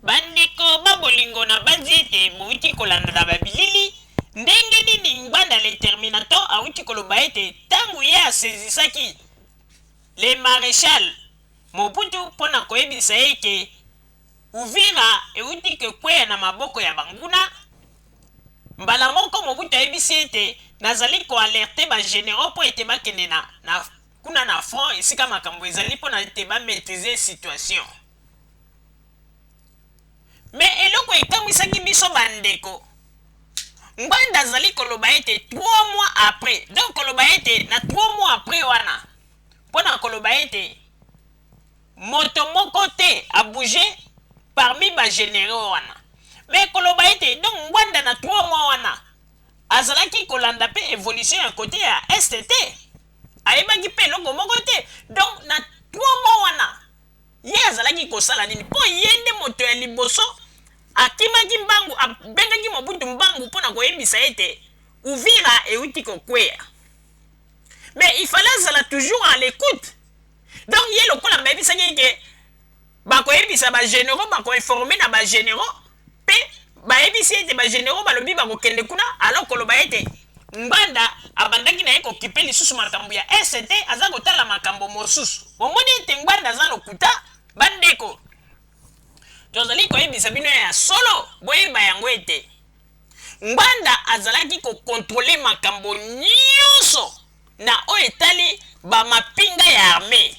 Bandeko babolingo na banzi ete bouti kolanda na babilili ndenge nini Ngbanda le Terminator auti koloba ete ntango ye asezisaki le maréchal Mobutu mpona koyebisa ye ke Uvira euti kekweya na maboko ya banguna. Mbala moko Mobutu ayebisi ete nazali koalerte bagénéraux mpo ete bakende na kuna na front esika makambo ezali mpona ete bamaîtrize situation. Mais eloko ekamwisaki biso bandeko, Ngbanda azali koloba ete 3 mois après, donc koloba ete na 3 mois après wana mpona koloba ete moto moko te abouge parmi bagénéraux wana. Mais koloba ete donc Ngbanda na 3 mois wana azalaki kolanda mpe évolution ya côté ya est te, ayebaki mpe eloko moko te. Donc na 3 mois wana ye azalaki kosala nini mpo ye nde moto ya liboso akimaki mbangu, abengaki Mobutu mbangu mpona koyebisa ete Uvira euti kokweya. Mais il fallait azala toujours à l'écoute. Donc ye lokola bayebisaki ke bakoyebisa bagénéraux, bakoinforme na bagénéraux mpe bayebisi ete bagénéraux balobi bakokende kuna, alors koloba ete Ngbanda abandaki na ye kokipe lisusu makambo ya est aza kotala makambo mosusu. Bomoni ete Ngbanda aza lokuta bandeko. Tozali koyebisa bino ya solo boyeba yango ete Ngbanda azalaki kokontrole makambo nyonso na oyo etali bamapinga ya armée.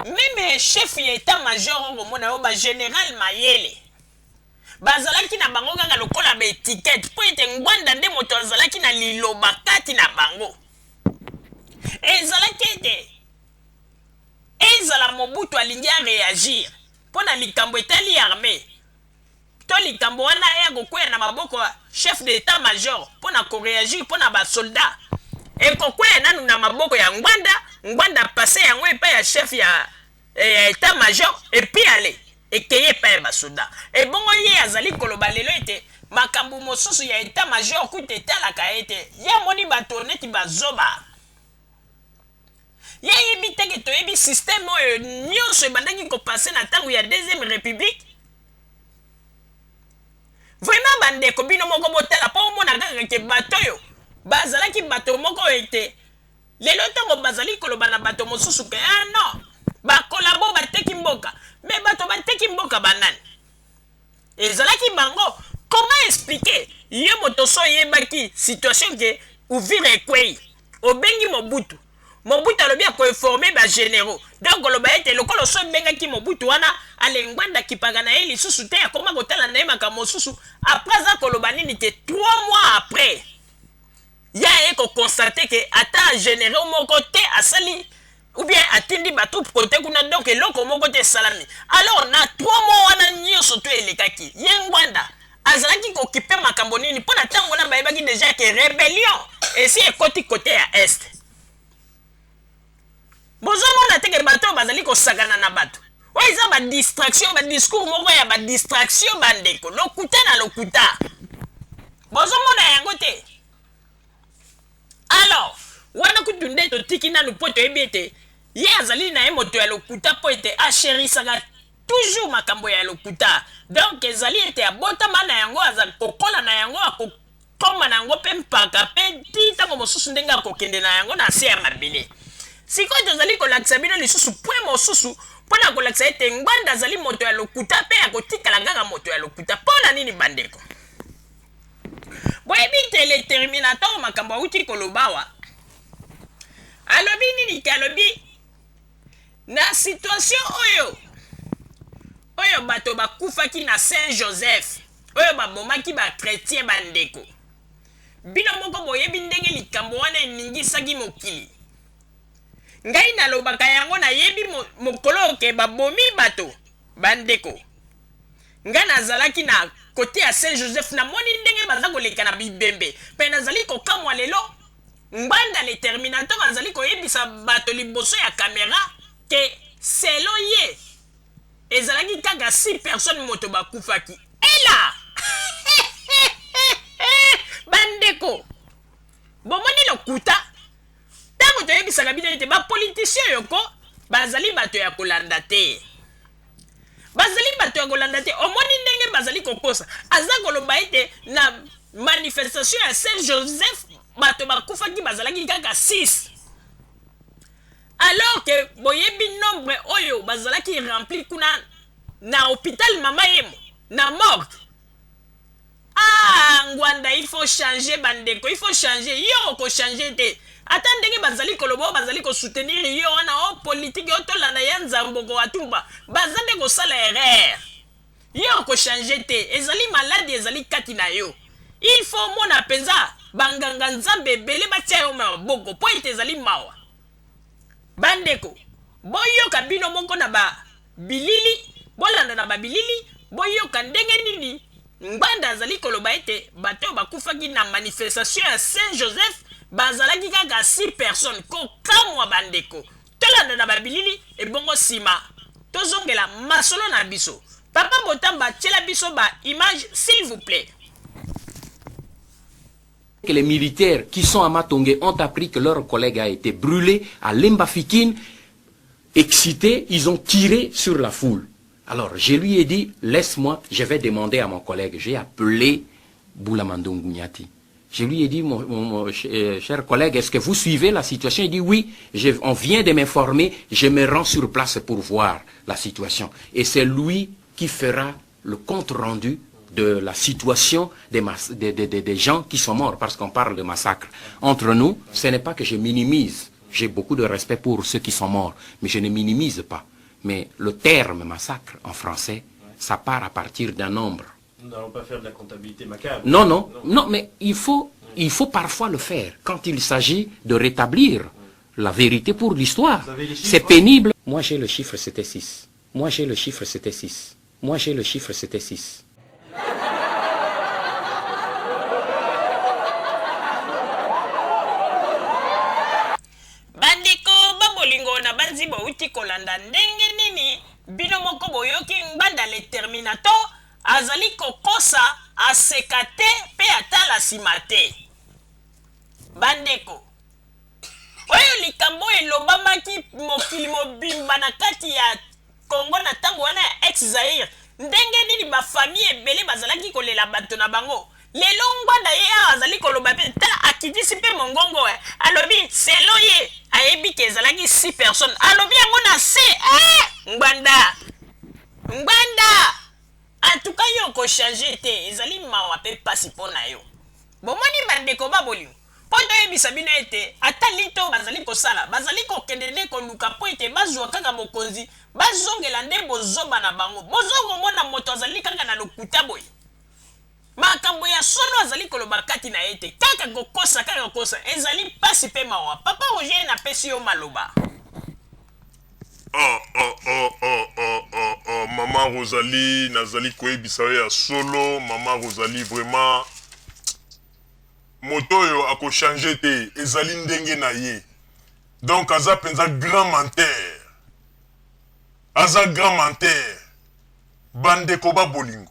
Meme chef ya état-major okomona yo bagénéral Mayele bazalaki na bango kaka lokola baetikete mpo ete Ngbanda nde moto azalaki na liloba kati na bango. Ezalaki ete ezala Mobutu alingi areagir mpona likambo etali armée to likambo wana ya kokweya na maboko ya chef d'état-major mpona koreagir mpona basoldat ekokweya nanu na maboko ya Ngbanda. Ngbanda pase yango epai ya chef ya état-major epi ale ekeye epai ya basoldat. Ebongo ye azali koloba lelo ete makambo mosusu ya état-major kuta etalaka ete ye amoni bato neti bazoba. Ye yebi teke toyebi système oyo nyonso ebandaki kopase na ntango ya deuxième république. Vraiment bandeko bino moko botala mpo omona kaka ke bato oyo bazalaki bato moko ete lelo ntango bazali koloba na bato mosusu ke non bakolabo bateki mboka. Mais bato bateki mboka banani ezalaki bango. Comment expliquer ye moto so yebaki situation ke Uvira ekwei obengi Mobutu, Mobutu alobi akoinforme bagénéraux, donc oloba ete lokolo so ebengaki Mobutu wana ale Ngbanda kipaka na ye lisusu te akoma kotala na ye makambo mosusu. Après aza koloba nini te 3 mois après ya ye kokonstate ke ata généraux moko te asali ou bien atindi bato kote kuna, donc eloko moko te esalami. Alors na 3 mois wana nyonso to elekaki ye Ngbanda azalaki kokipe makambo nini mpona ntango wana bayebaki deja ke rébellion esi ekoti kote ya est. Bozomona teke bato bazali kosakana na bato oyo eza badistraction, badiscours moko ya badistraction bandeko, lokuta na lokuta bozomona yango te. Alors wana kutu nde totiki nanu mpo toyebi ete ye azali na ye moto ya lokuta mpo ete asherisaka toujours makambo ya lokuta. Donc ezali ete abotama na yango, aza kokola na yango, akokoma na yango mpe mpaka mpe ti ntango mosusu ndenge akokende na yango na se ya mabele. Sikoyo tozali kolakisa bino lisusu point mosusu mpona kolakisa ete Ngbanda azali moto ya lokuta mpe akotikala kaka moto ya lokuta. Mpona nini bandeko? Boyebi te le Terminator makambo auti kolobawa alobi nini ke alobi na situation oyo bato bakufaki na Saint-Joseph oyo babomaki bakretien bandeko, bino moko boyebi ndenge likambo wana eningisaki mokili. Ngai nalobaka yango nayebi mokolo oke babomi bato bandeko. Ngai nazalaki na kote ya Saint-Joseph namoni ndenge baza koleka na bibembe mpe nazali kokamwa lelo Ngbanda le Terminator azali koyebisa bato liboso ya kamera ke selo ye ezalaki kaka 6 personnes moto bakufaki. Ela bandeko bomoni lokuta ntango toyebisaka bino ete bapolitisien yoko bazali bato ya kolanda te. bazali bato ya kolanda te omoni ndenge bazali kokosa aza koloba ete na manifestation ya Saint Joseph bato bakufaki bazalaki kaka 6 alors que boyebi nombre oyo bazalaki rempli kuna na hôpital mama yemo na morgue. Ah, Ngwanda, il faut changer bandeko, il faut changer. Yo ko changer te. Ata ndenge bazali kolobo bazali ko soutenir yo wana o politique yo to lana ya nzamboko watumba. Bazande ko sala erreur. Yo ko changer te. Ezali malade ezali kati na yo. Il faut mona penza banganga nzambe bele batia yo maboko po ite ezali mawa. Bandeko, boyo kabino moko na ba bilili, bolanda na ba bilili, boyo kandenge nini Ngwanda azali koloba ete bato bakufaki na manifestation ya Saint Joseph bazalaki kaka 6 personnes kokamwa bandeko tolanda na babilili ebongo sima tozongela masolo na biso papa Botamba tiela biso ba image s'il vous plaît. Que les militaires qui sont à Matongé ont appris que leur collègue a été brûlé à Lembafikine, excités, ils ont tiré sur la foule. Alors, je lui ai dit, laisse-moi, je vais demander à mon collègue. J'ai appelé Boulamandou Ngounyati. Je lui ai dit, mon cher collègue, est-ce que vous suivez la situation? Il dit, oui, on vient de m'informer, je me rends sur place pour voir la situation. Et c'est lui qui fera le compte rendu de la situation des gens qui sont morts, parce qu'on parle de massacre. Entre nous, ce n'est pas que je minimise. J'ai beaucoup de respect pour ceux qui sont morts, mais je ne minimise pas. Mais le terme massacre en français, ça part à partir d'un nombre. Nous n'allons pas faire de la comptabilité macabre. Non, mais il faut parfois le faire quand il s'agit de rétablir la vérité pour l'histoire. C'est pénible. Moi j'ai le chiffre, c'était 6. Moi j'ai le chiffre, c'était 6. Moi j'ai le chiffre, c'était 6. Na banzi bauti kolanda ndenge nini bino moko boyoki Ngwanda le Terminator azali kokosa aseka te pe atala nsima te. Bandeko oyo likambo elobamaki mokili mobimba na kati ya Congo na ntango wana ya ex-Zaire ndenge nini bafamille ebele bazalaki kolela bato na bango. Lelo Ngwanda ye azali koloba pe tala akitisi pe mongongo alobi selo ye ayebi ke ezalaki 6 personnes alobi yango na se Ngwanda en tout cas yo ko changer te ezali mawa pe pasi pona yo bomoni bandeko baboli po toyebisa bino ete ata lito bazali kosala bazali kokende nde koluka po ete bazwa kaka mokonzi bazongela nde bozoba na bango bozongo mona moto azali kaka na lokuta boye makambo ya solo azali koloba kati na ete kaka kokosa ezali pasi pe mawa papa Roger na pesi yo maloba. Maman Rosalie nazali koyebisa yo ya solo. Maman Rosalie vraiment moto yo ako changer te ezali ndenge na ye donc aza penza grand menteur bandeko ba bolingo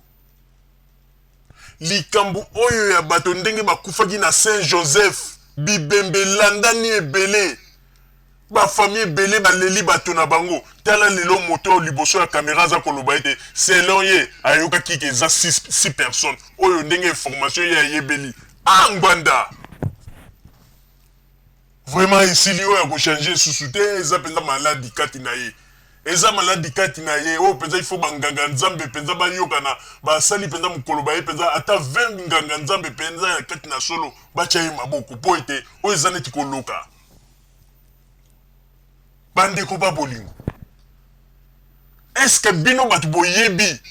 likambo oyo ya bato ndenge bakufaki na Saint Joseph bibembe landani ebele ba famille ebele baleli bato na bango tala lelo moto liboso ya caméra za koloba ete selon ye ayokaki ke eza 6 personnes oyo ndenge information ya yebeli Ngwanda vraiment esili oyo ya kochanger susu te eza penza maladi kati na ye eza maladi kati na ye oyo penza il faut banganga nzambe penza bayokana basali penza mokolo baye penza ata 20 nganga nzambe penza ya kati na solo batia ye maboko po ete oyo eza neti koloka bandeko ba bolingo est-ce que bino bato boyebi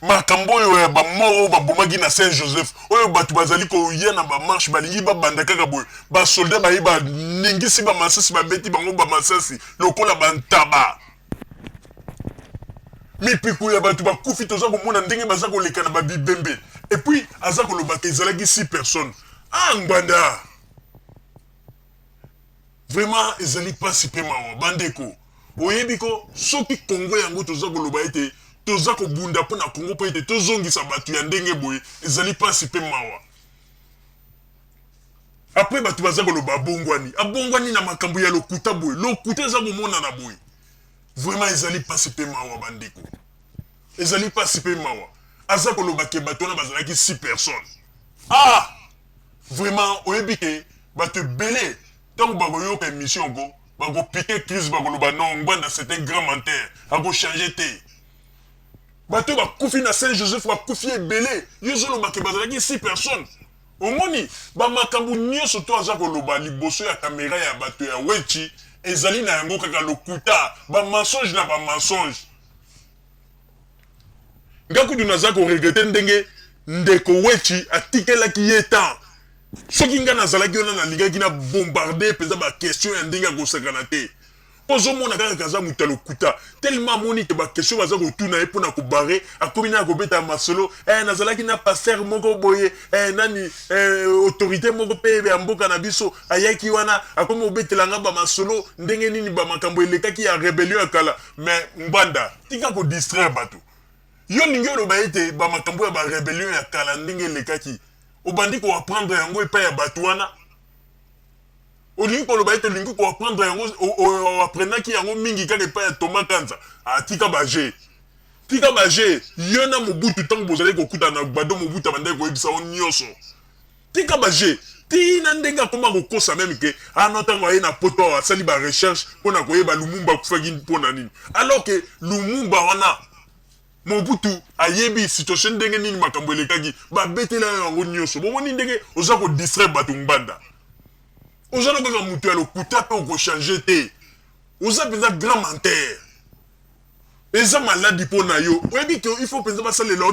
makambo oyo ya bamoro babomaki na Saint Joseph oyo bato bazali koya na bamarche balingi babanda kaka boye basoldat bayi baningisi bamasasi babeti bango bamasasi lokola bantaba mipiku ya bato bakufi toza komona ndenge baza koleka na babibembe et puis aza kolobaka ezalaki 6 personnes Ngwanda vraiment ezali pasi pe mawa bandeko oyebi ko soki Congo yango toza koloba ete toza kobunda po na Congo po ete tozongisa bato ya ndenge boye ezali pasi pe mawa après bato baza koloba abongwani na makambo ya lokuta boye lokuta eza komona na boye vraiment ezali pasi pe mawa bandeko ezali pasi mpe mawa aza koloba ke bato wana bazalaki 6 personnes. Ah vraiment oyebi ke bato ebele ntango bakoyoka émission ko bakopike crise bakoloba non Ngbanda c'est un grand menteur akochange te. Bato bakufi na Saint-Joseph bakufi ebele yo ozoloba ke bazalaki 6 personnes. Omoni bamakambo nyonso to aza koloba liboso ya kamera ya bato ya Wechi ezali na yango kaka lokuta bamensonge na bamensonge. Nga kutu naza koregrete ndenge ndeko Wechi atikelaki ye temps. Soki nga nazalaki wana nalingaki na bombarde mpenza bakestion ya ndenge akosakana te. Ozomona kaka kaza moto ya lokuta tellement amoni ke bakestion baza kotuna ye mpona kobare akomi na kobeta masolo nazalaki na paster moko boye nani autorité moko mpe ya mboka na biso ayaki wana akomi kobetelanga bamasolo ndenge nini bamakambo elekaki ya rebellion ya kala. Mais Ngbanda tika kodistraire bato yo ningi oloba ete bamakambo ya barebellion ya kala ndenge elekaki obandi koapprendre yango epai ya bato wana. Olingi koloba ete olingi koapprendre yango oaprenaki yango mingi kaka epai ya Thomas Kanza. Tika baje tika baje yo na Mobutu ntango bozali kokuta na bado Mobutu abandaki koyebisa o nyonso. Tika baje tina ndenge akoma kokosa meme ke ano ntango aye na poto asali barecherche mpona koyeba Lumumba akufaki mpona nini alors ke Lumumba wana Mobutu ayebi situation ndenge nini makambo elekaki babetela yango nyonso. Bomoni ndenge oza kodistraire bato Ngbanda. Oza na kaka mutu ya lokuta mpe okochange te. Oza mpenza grand menteur. Eza maladi mpo na yo. Oyebi ke il faut mpenza basalela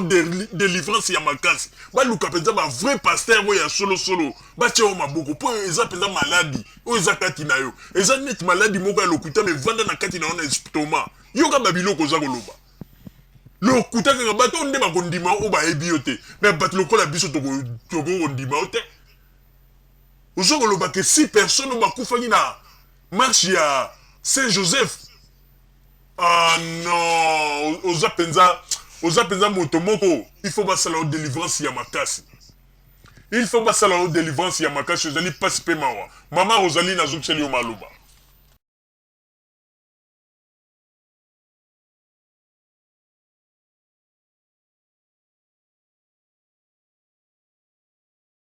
délivrance ya makasi. Baluka mpenza ba vrai pasteur oyo ya solo batia o maboko mpo eza mpenza maladi oyo eza kati na yo. Eza neti maladi moko ya lokuta me vanda na kati na yo na estomac. Yo ka babiloko oza koloba. Lokuta kaka bato nde bakondima oyo bayebi yo te. Me bato lokola biso tokondima yo te. Ozo koloba ke 6 personnes bakufaki na marche ya Saint-Joseph. Ah non, oza penza moto moko, il faut basala o délivrance ya makasi. Il faut basala o délivrance ya makasi, ozali pasi pe mawa. Mama Rosalie na zokiseli yo maloba.